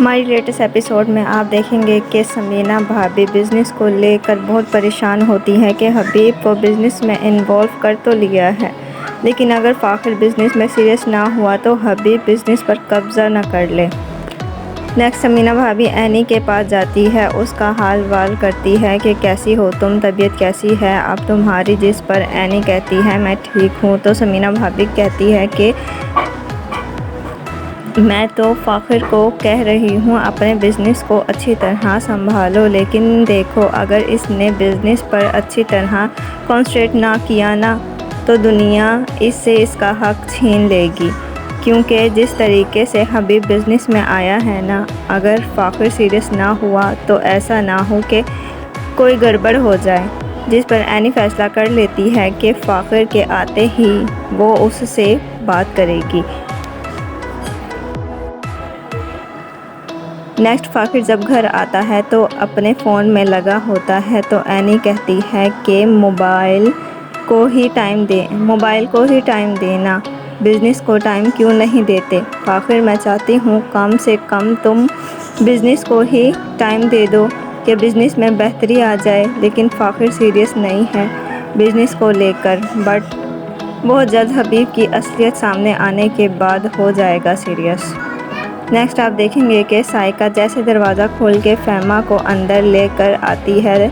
ہماری latest episode میں آپ دیکھیں گے کہ سمینہ بھابی بزنس کو لے کر بہت پریشان ہوتی ہیں کہ حبیب کو بزنس میں انوالو کر تو لیا ہے، لیکن اگر فاخر بزنس میں سیریس نہ ہوا تو حبیب بزنس پر قبضہ نہ کر لے۔ نیکسٹ سمینہ بھابی اینی کے پاس جاتی ہے، اس کا حال وال کرتی ہے کہ کیسی ہو تم، طبیعت کیسی ہے اب تمہاری، جس پر اینی کہتی ہے میں ٹھیک ہوں۔ تو سمینہ بھابی کہتی ہے کہ میں تو فاخر کو کہہ رہی ہوں اپنے بزنس کو اچھی طرح سنبھالو، لیکن دیکھو اگر اس نے بزنس پر اچھی طرح کنسنٹریٹ نہ کیا نا تو دنیا اس سے اس کا حق چھین لے گی، کیونکہ جس طریقے سے حبیب بزنس میں آیا ہے نا، اگر فاخر سیریس نہ ہوا تو ایسا نہ ہو کہ کوئی گڑبڑ ہو جائے۔ جس پر اینی فیصلہ کر لیتی ہے کہ فاخر کے آتے ہی وہ اس سے بات کرے گی۔ نیکسٹ فاخر جب گھر آتا ہے تو اپنے فون میں لگا ہوتا ہے تو اینی کہتی ہے کہ موبائل کو ہی ٹائم دینا، بزنس کو ٹائم کیوں نہیں دیتے؟ فاخر میں چاہتی ہوں کم سے کم تم بزنس کو ہی ٹائم دے دو کہ بزنس میں بہتری آ جائے، لیکن فاخر سیریس نہیں ہے بزنس کو لے کر، بٹ بہت جلد حبیب کی اصلیت سامنے آنے کے بعد ہو جائے گا سیریس۔ نیکسٹ آپ دیکھیں گے کہ سائقہ جیسے دروازہ کھول کے فہمیہ کو اندر لے کر آتی ہے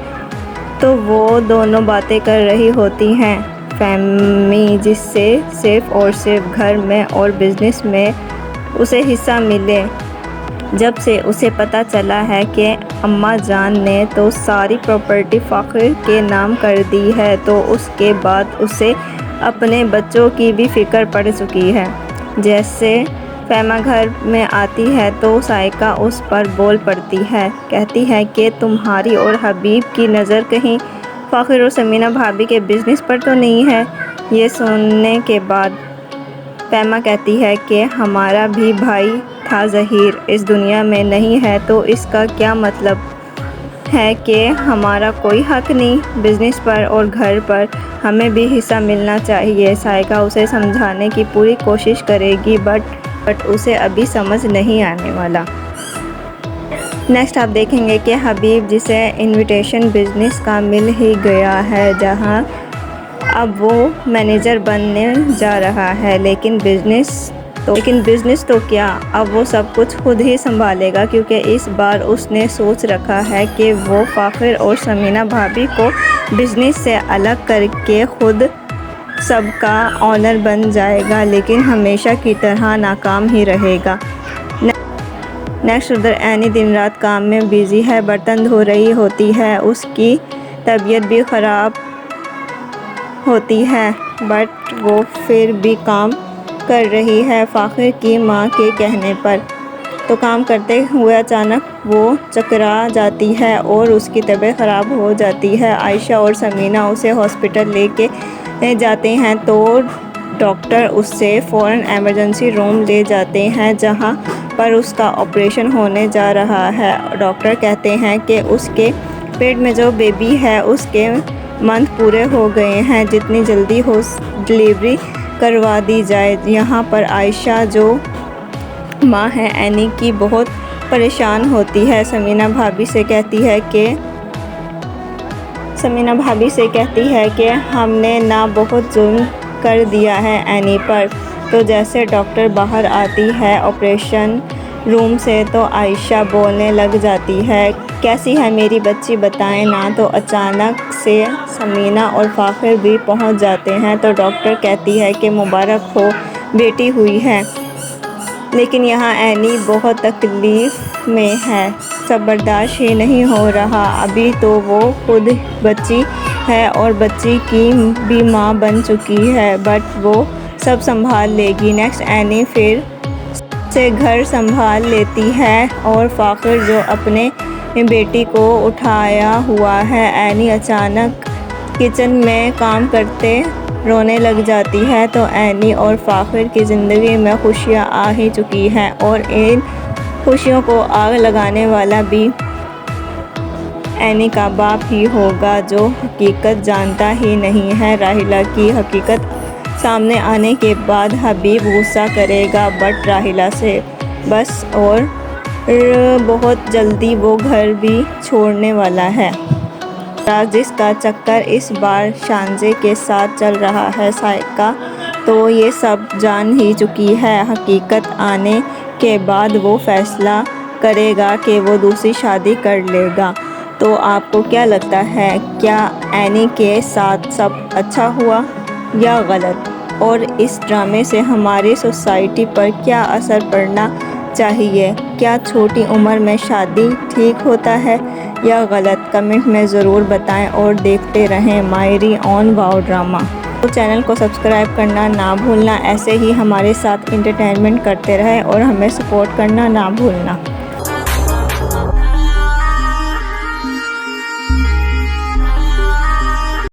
تو وہ دونوں باتیں کر رہی ہوتی ہیں۔ فہمی جس سے صرف اور صرف گھر میں اور بزنس میں اسے حصہ ملے، جب سے اسے پتہ چلا ہے کہ اماں جان نے تو ساری پراپرٹی فاخر کے نام کر دی ہے تو اس کے بعد اسے اپنے بچوں کی بھی فکر پڑ چکی ہے۔ جیسے فہمیہ گھر میں آتی ہے تو سائقہ اس پر بول پڑتی ہے، کہتی ہے کہ تمہاری اور حبیب کی نظر کہیں فاخر اور سمینہ بھابی کے بزنس پر تو نہیں ہے؟ یہ سننے کے بعد فہمیہ کہتی ہے کہ ہمارا بھی بھائی تھا ظہیر اس دنیا میں نہیں ہے تو اس کا کیا مطلب ہے کہ ہمارا کوئی حق نہیں بزنس پر اور گھر پر، ہمیں بھی حصہ ملنا چاہیے۔ سائقہ اسے سمجھانے کی پوری کوشش کرے گی بٹ اسے ابھی سمجھ نہیں آنے والا۔ نیکسٹ آپ دیکھیں گے کہ حبیب جسے انویٹیشن بزنس کا مل ہی گیا ہے، جہاں اب وہ مینیجر بننے جا رہا ہے، لیکن بزنس تو کیا، اب وہ سب کچھ خود ہی سنبھالے گا، کیونکہ اس بار اس نے سوچ رکھا ہے کہ وہ فاخر اور سمینہ بھابی کو بزنس سے الگ کر کے خود سب کا اونر بن جائے گا، لیکن ہمیشہ کی طرح ناکام ہی رہے گا۔ نیکسٹ ادھر اینی دن رات کام میں بیزی ہے، برتن دھو رہی ہوتی ہے، اس کی طبیعت بھی خراب ہوتی ہے بٹ وہ پھر بھی کام کر رہی ہے فاخر کی ماں کے کہنے پر۔ تو کام کرتے ہوئے اچانک وہ چکرا جاتی ہے اور اس کی طبیعت خراب ہو جاتی ہے۔ عائشہ اور سمینہ اسے ہاسپٹل لے کے جاتے ہیں تو ڈاکٹر اسے فوراً ایمرجنسی روم لے جاتے ہیں جہاں پر اس کا آپریشن ہونے جا رہا ہے۔ ڈاکٹر کہتے ہیں کہ اس کے پیٹ میں جو بیبی ہے اس کے منتھ پورے ہو گئے ہیں، جتنی جلدی ہو ڈلیوری کروا دی جائے۔ یہاں پر عائشہ جو ماں ہے اینی کی بہت پریشان ہوتی ہے، سمینہ بھابی سے کہتی ہے کہ ہم نے نہ بہت ظلم کر دیا ہے اینی پر۔ تو جیسے ڈاکٹر باہر آتی ہے آپریشن روم سے تو عائشہ بولنے لگ جاتی ہے، کیسی ہے میری بچی بتائیں نا، تو اچانک سے سمینہ اور فاخر بھی پہنچ جاتے ہیں تو ڈاکٹر کہتی ہے کہ مبارک ہو بیٹی ہوئی ہے، لیکن یہاں اینی بہت تکلیف میں ہے، سب برداشت ہی نہیں ہو رہا، ابھی تو وہ خود بچی ہے اور بچی کی بھی ماں بن چکی ہے بٹ وہ سب سنبھال لے گی۔ نیکسٹ اینی پھر سے گھر سنبھال لیتی ہے اور فاخر جو اپنے بیٹی کو اٹھایا ہوا ہے، اینی اچانک کچن میں کام کرتے رونے لگ جاتی ہے تو اینی اور فاخر کی زندگی میں خوشیاں آ ہی چکی ہیں اور ان خوشیوں کو آگ لگانے والا بھی اینی کا باپ ہی ہوگا جو حقیقت جانتا ہی نہیں ہے۔ راحیلہ کی حقیقت سامنے آنے کے بعد حبیب غصہ کرے گا بٹ راحیلہ سے بس اور بہت جلدی وہ گھر بھی چھوڑنے والا ہے۔ جس کا چکر اس بار شانزے کے ساتھ چل رہا ہے، سائقہ تو یہ سب جان ہی چکی ہے۔ حقیقت آنے کے بعد وہ فیصلہ کرے گا کہ وہ دوسری شادی کر لے گا۔ تو آپ کو کیا لگتا ہے، کیا اینی کے ساتھ سب اچھا ہوا یا غلط؟ اور اس ڈرامے سے ہماری سوسائٹی پر کیا اثر پڑنا چاہیے؟ کیا چھوٹی عمر میں شادی ٹھیک ہوتا ہے یا غلط؟ کمنٹ میں ضرور بتائیں اور دیکھتے رہیں مایری آن واؤ ڈرامہ۔ تو چینل کو سبسکرائب کرنا نہ بھولنا، ایسے ہی ہمارے ساتھ انٹرٹینمنٹ کرتے رہیں اور ہمیں سپورٹ کرنا نہ بھولنا۔